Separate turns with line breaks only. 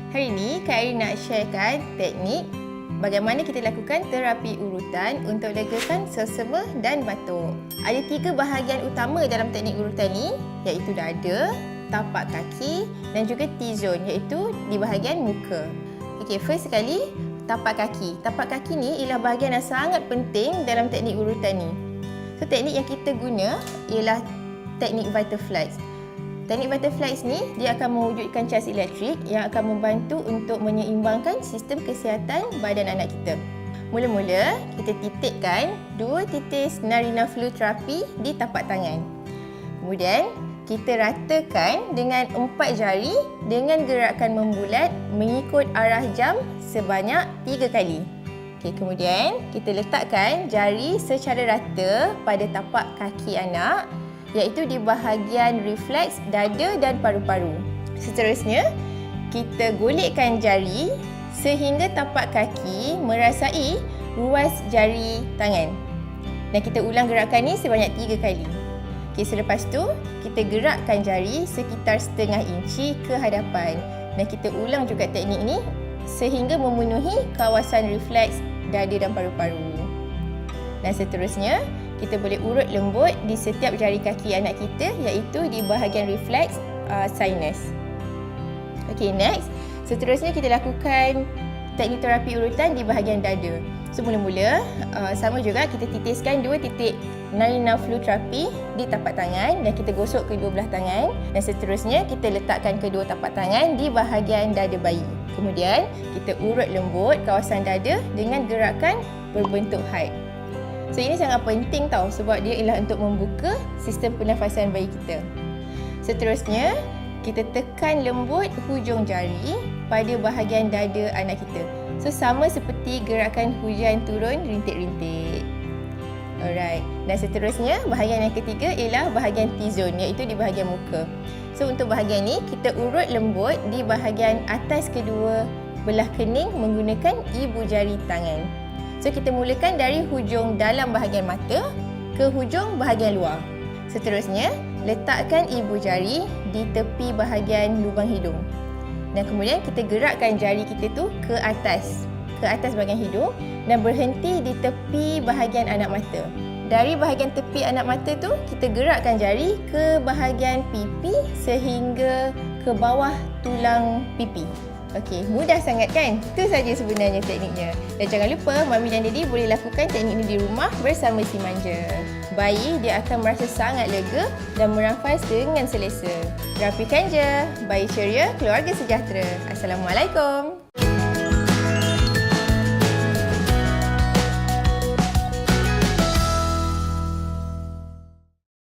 Hari ini Kak Airi nak sharekan teknik bagaimana kita lakukan terapi urutan untuk legakan selsema dan batuk. Ada 3 bahagian utama dalam teknik urutan ni, iaitu dada, tapak kaki dan juga T-zone, iaitu di bahagian muka. Okey, first sekali tapak kaki. Tapak kaki ni ialah bahagian yang sangat penting dalam teknik urutan ni. So teknik yang kita guna ialah teknik Vital Flex. Teknik Vital Flex ni dia akan mewujudkan cas elektrik yang akan membantu untuk menyeimbangkan sistem kesihatan badan anak kita. Mula-mula kita titikkan 2 titik narina fluid terapi di tapak tangan. Kemudian kita ratakan dengan 4 jari dengan gerakan membulat mengikut arah jam sebanyak 3 kali. Okey, kemudian kita letakkan jari secara rata pada tapak kaki anak, iaitu di bahagian refleks dada dan paru-paru. Seterusnya, kita golekkan jari sehingga tapak kaki merasai ruas jari tangan. Dan kita ulang gerakan ni sebanyak 3 kali. Okey, selepas tu, kita gerakkan jari sekitar setengah inci ke hadapan. Dan kita ulang juga teknik ni sehingga memenuhi kawasan refleks dada dan paru-paru. Dan seterusnya, kita boleh urut lembut di setiap jari kaki anak kita, iaitu di bahagian refleks sinus. Okey, next. Seterusnya kita lakukan teknik terapi urutan di bahagian dada. So mula-mula sama juga kita titiskan 2 titik narina fluid terapi di tapak tangan dan kita gosok kedua belah tangan, dan seterusnya kita letakkan kedua tapak tangan di bahagian dada bayi. Kemudian kita urut lembut kawasan dada dengan gerakan berbentuk heart. So ini sangat penting tau, sebab dia ialah untuk membuka sistem pernafasan bayi kita. Seterusnya, kita tekan lembut hujung jari pada bahagian dada anak kita. So sama seperti gerakan hujan turun rintik-rintik. Alright. Dan seterusnya, bahagian yang ketiga ialah bahagian T-zone, iaitu di bahagian muka. So untuk bahagian ni, kita urut lembut di bahagian atas kedua belah kening menggunakan ibu jari tangan. So kita mulakan dari hujung dalam bahagian mata ke hujung bahagian luar. Seterusnya, letakkan ibu jari di tepi bahagian lubang hidung. Dan kemudian kita gerakkan jari kita tu ke atas bahagian hidung dan berhenti di tepi bahagian anak mata. Dari bahagian tepi anak mata tu, kita gerakkan jari ke bahagian pipi sehingga ke bawah tulang pipi. Okey, mudah sangat kan? Itu saja sebenarnya tekniknya. Dan jangan lupa, Mami dan Daddy boleh lakukan teknik ini di rumah bersama si manja. Bayi dia akan merasa sangat lega dan bernafas dengan selesa. Rapikan je. Bayi ceria, keluarga sejahtera. Assalamualaikum.